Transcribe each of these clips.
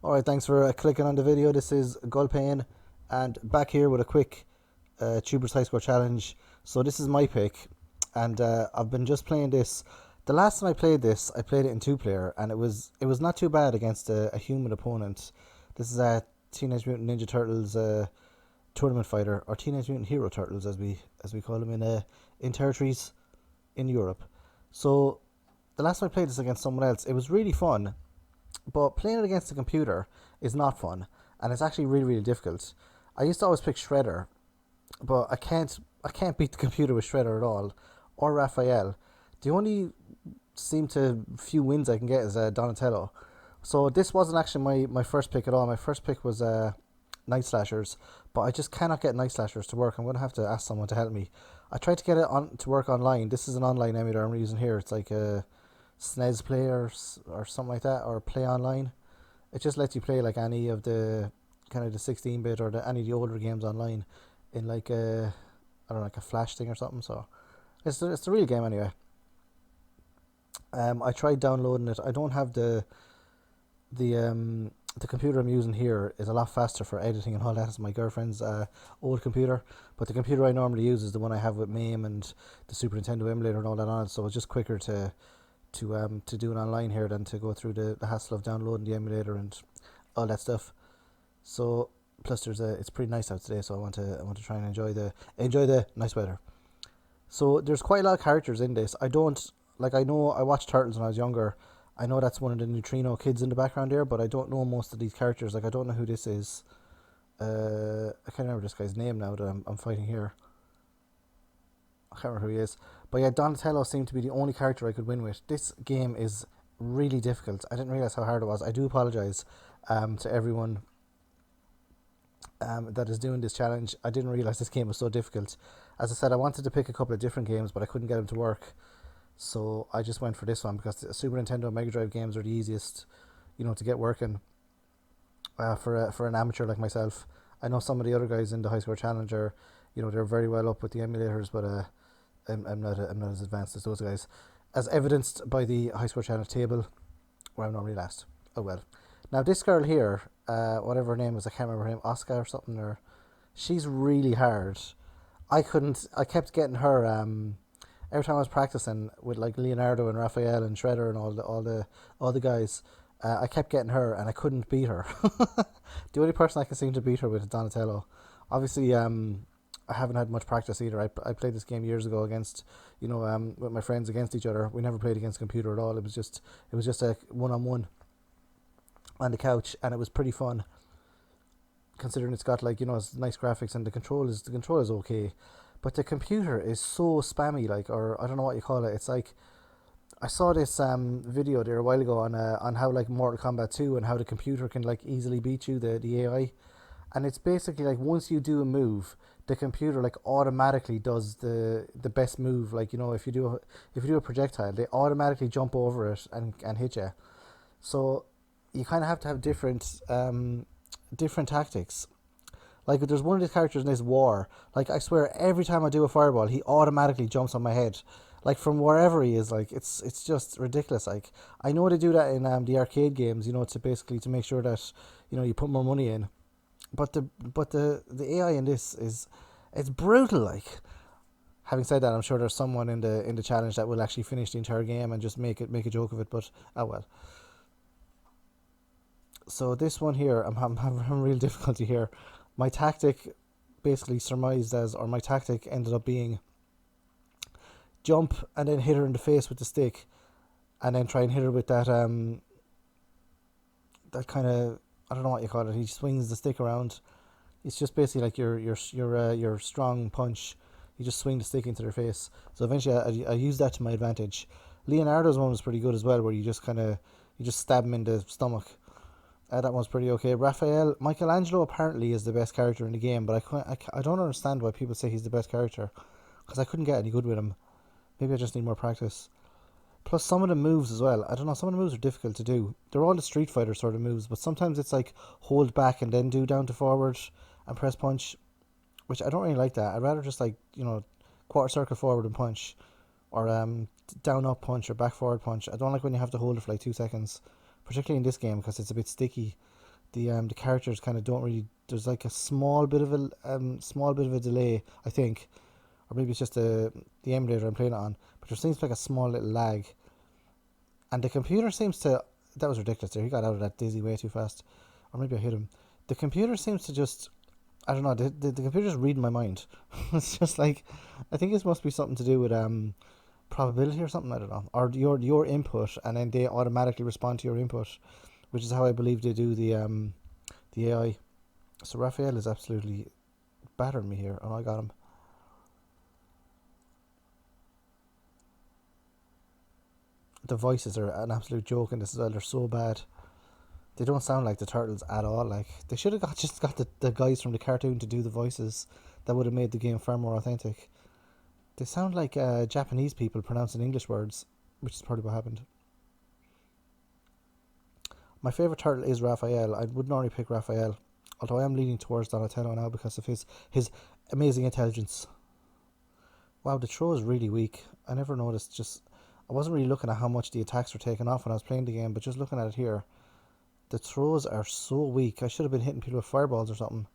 Alright, thanks for clicking on the video. This is Gulpain, and back here with a quick Tubers High Score Challenge. So this is my pick, and I've been just playing this. The last time I played this, I played it in two-player, and it was not too bad against a human opponent. This is a Teenage Mutant Ninja Turtles tournament fighter, or Teenage Mutant Hero Turtles as we call them in territories in Europe. So the last time I played this against someone else, it was really fun. But playing it against a computer is not fun, and it's actually really, really difficult. I used to always pick Shredder, but I can't beat the computer with Shredder at all, or Raphael. The only few wins I can get is Donatello. So this wasn't actually my first pick at all. My first pick was Night Slashers, but I just cannot get Night Slashers to work. I'm gonna have to ask someone to help me. I tried to get it on to work online. This is an online emulator I'm using here. It's like a SNES Play or something like that, or Play Online. It just lets you play like any of the kind of the 16-bit or any of the older games online in like a, I don't know, like a flash thing or something. So it's the real game anyway. I tried downloading it. I don't have the computer I'm using here is a lot faster for editing and all that. It's my girlfriend's old computer, but the computer I normally use is the one I have with MAME and the Super Nintendo emulator and all that on it. So it's just quicker to do it online here than to go through the hassle of downloading the emulator and all that stuff. So plus it's pretty nice out today, so I want to try and enjoy the nice weather. So there's quite a lot of characters in this. I know I watched Turtles when I was younger. I know that's one of the Neutrino kids in the background there, but I don't know most of these characters. Like, I don't know who this is. I can't remember this guy's name now that I'm fighting here. I can't remember who he is. But yeah, Donatello seemed to be the only character I could win with. This game is really difficult. I didn't realise how hard it was. I do apologise to everyone that is doing this challenge. I didn't realise this game was so difficult. As I said, I wanted to pick a couple of different games, but I couldn't get them to work. So I just went for this one because the Super Nintendo and Mega Drive games are the easiest, to get working for an amateur like myself. I know some of the other guys in the High Score Challenge are, they're very well up with the emulators, but I'm not as advanced as those guys, as evidenced by the High Score Challenge table, where I'm normally last. Oh well. Now this girl here, whatever her name is, I can't remember her name, Oscar or something, or she's really hard. I kept getting her every time I was practicing with like Leonardo and Raphael and Shredder and all the guys. I kept getting her and I couldn't beat her. The only person I can seem to beat her with is Donatello. Obviously, I haven't had much practice either. I played this game years ago against, with my friends against each other. We never played against a computer at all. It was just a one-on-one on the couch, and it was pretty fun. Considering it's got like it's nice graphics and the control is okay, but the computer is so spammy, like, or I don't know what you call it. It's like I saw this video there a while ago on how like Mortal Kombat 2 and how the computer can like easily beat you, the AI. And it's basically like once you do a move, the computer like automatically does the best move. Like, if you do a projectile, they automatically jump over it and hit you. So you kind of have to have different tactics. Like, there's one of the characters in this war. Like, I swear, every time I do a fireball, he automatically jumps on my head, like from wherever he is. Like, it's just ridiculous. Like, I know they do that in the arcade games. To make sure that you put more money in. But the AI in this it's brutal. Like, having said that, I'm sure there's someone in the challenge that will actually finish the entire game and just make a joke of it. But oh well. So this one here, I'm having real difficulty here. My tactic my tactic ended up being jump and then hit her in the face with the stick, and then try and hit her with that that kind of, I don't know what you call it. He swings the stick around. It's just basically like your strong punch. You just swing the stick into their face. So eventually, I used that to my advantage. Leonardo's one was pretty good as well, where you just stab him in the stomach. That one's pretty okay. Michelangelo apparently is the best character in the game, but I don't understand why people say he's the best character, because I couldn't get any good with him. Maybe I just need more practice. Plus, some of the moves as well. I don't know, some of the moves are difficult to do. They're all the Street Fighter sort of moves, but sometimes it's like hold back and then do down to forward and press punch, which I don't really like that. I'd rather just like, quarter circle forward and punch, or down up punch or back forward punch. I don't like when you have to hold it for like 2 seconds, particularly in this game because it's a bit sticky. The characters kind of don't really. There's like a small bit of a delay, I think, or maybe it's just the emulator I'm playing it on. But there seems like a small little lag, and the computer seems to. That was ridiculous. There, he got out of that dizzy way too fast, or maybe I hit him. The computer seems to just. I don't know. The computer's reading my mind. It's just like, I think it must be something to do with probability or something. I don't know, or your input, and then they automatically respond to your input, which is how I believe they do the AI. So Raphael is absolutely battering me here, and I got him. The voices are an absolute joke in this as well. They're so bad. They don't sound like the turtles at all. Like, they should have just got the guys from the cartoon to do the voices. That would have made the game far more authentic. They sound like Japanese people pronouncing English words, which is probably what happened. My favourite turtle is Raphael. I would normally pick Raphael, although I am leaning towards Donatello now because of his amazing intelligence. Wow, the throw is really weak. I never noticed. Just, I wasn't really looking at how much the attacks were taken off when I was playing the game, but just looking at it here, the throws are so weak. I should have been hitting people with fireballs or something.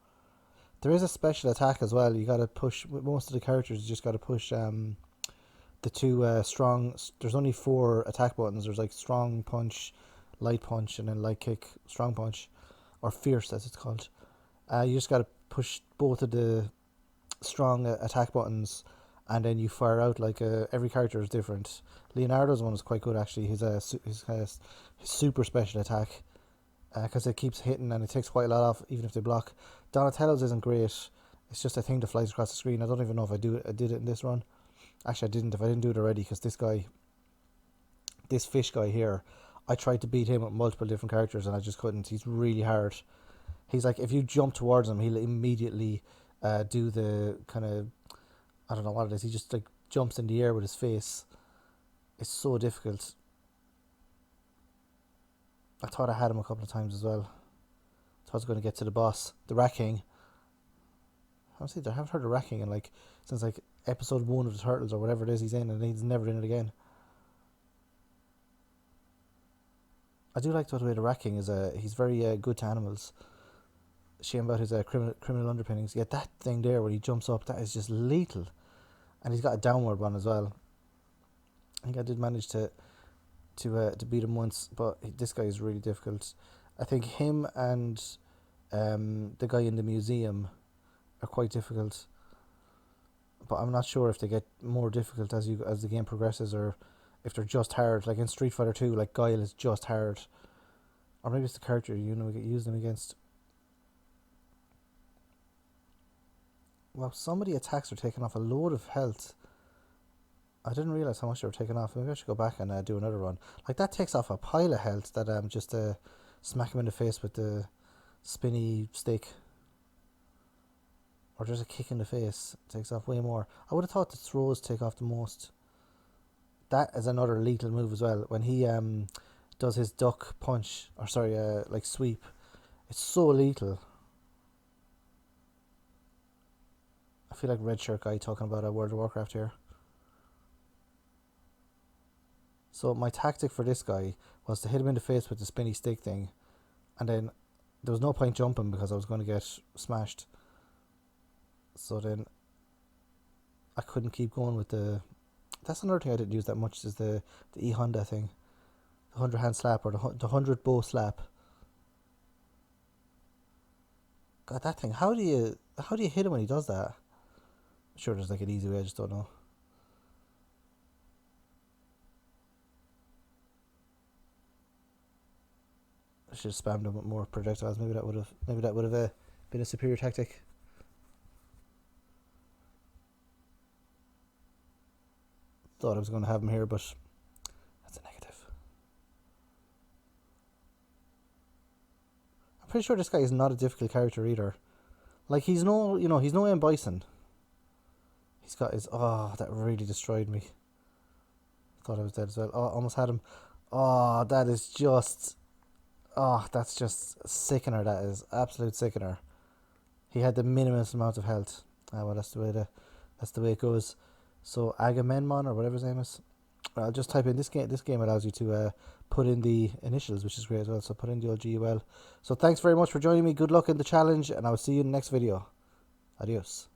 There is a special attack as well. You got to push with most of the characters. You just got to push the two strong. There's only 4 attack buttons. There's like strong punch, light punch, and then light kick, strong punch, or fierce as it's called. You just got to push both of the strong attack buttons, and then you fire out like every character is different. Leonardo's one is quite good actually. His super special attack, because it keeps hitting and it takes quite a lot off even if they block. Donatello's isn't great. It's just a thing that flies across the screen. I don't even know if I did it in this run. Actually, I didn't. If I didn't do it already, because this fish guy here, I tried to beat him with multiple different characters and I just couldn't. He's really hard. He's like, if you jump towards him, he'll immediately do the kind of, I don't know what it is. He just like jumps in the air with his face. It's so difficult. I thought I had him a couple of times as well. I was going to get to the boss, the Rat King. I haven't heard of Rat King in since episode 1 of the Turtles or whatever it is he's in, and he's never in it again. I do like the way the Rat King is. He's very good to animals. Shame about his criminal underpinnings. Yeah, that thing there when he jumps up, that is just lethal, and he's got a downward one as well. I think I did manage to beat him once, but this guy is really difficult. I think him and the guy in the museum are quite difficult, but I'm not sure if they get more difficult as the game progresses, or if they're just hard. Like in Street Fighter 2, like Guile is just hard, or maybe it's the character get used them against. Wow, some of the attacks are taking off a load of health. I didn't realise how much they were taking off. Maybe I should go back and do another one. Like, that takes off a pile of health, that just smack him in the face with the spinny stick. Or just a kick in the face. It takes off way more. I would have thought the throws take off the most. That is another lethal move as well. When he does his duck punch, or sorry, like sweep. It's so lethal. I feel like Red Shirt Guy talking about World of Warcraft here. So my tactic for this guy was to hit him in the face with the spinny stick thing, and then there was no point jumping because I was going to get smashed. So then I couldn't keep going with the... That's another thing I didn't use that much, is the E-Honda thing. The 100 hand slap, or the 100 bow slap. God, that thing, how do you hit him when he does that? I'm sure there's like an easy way, I just don't know. I should have spammed him with more projectiles. Maybe that would have been a superior tactic. Thought I was going to have him here, but that's a negative. I'm pretty sure this guy is not a difficult character either. Like, he's no M. Bison. He's got his... Oh, that really destroyed me. Thought I was dead as well. Oh, almost had him. Oh, that is just... Oh, that's just sickener. That is absolute sickener. He had the minimum amount of health. Well, that's the way it goes. So Agamemnon, or whatever his name is, I'll just type in this game. This game allows you to put in the initials, which is great as well. So put in the old GUL. So thanks very much for joining me. Good luck in the challenge, and I'll see you in the next video. Adios.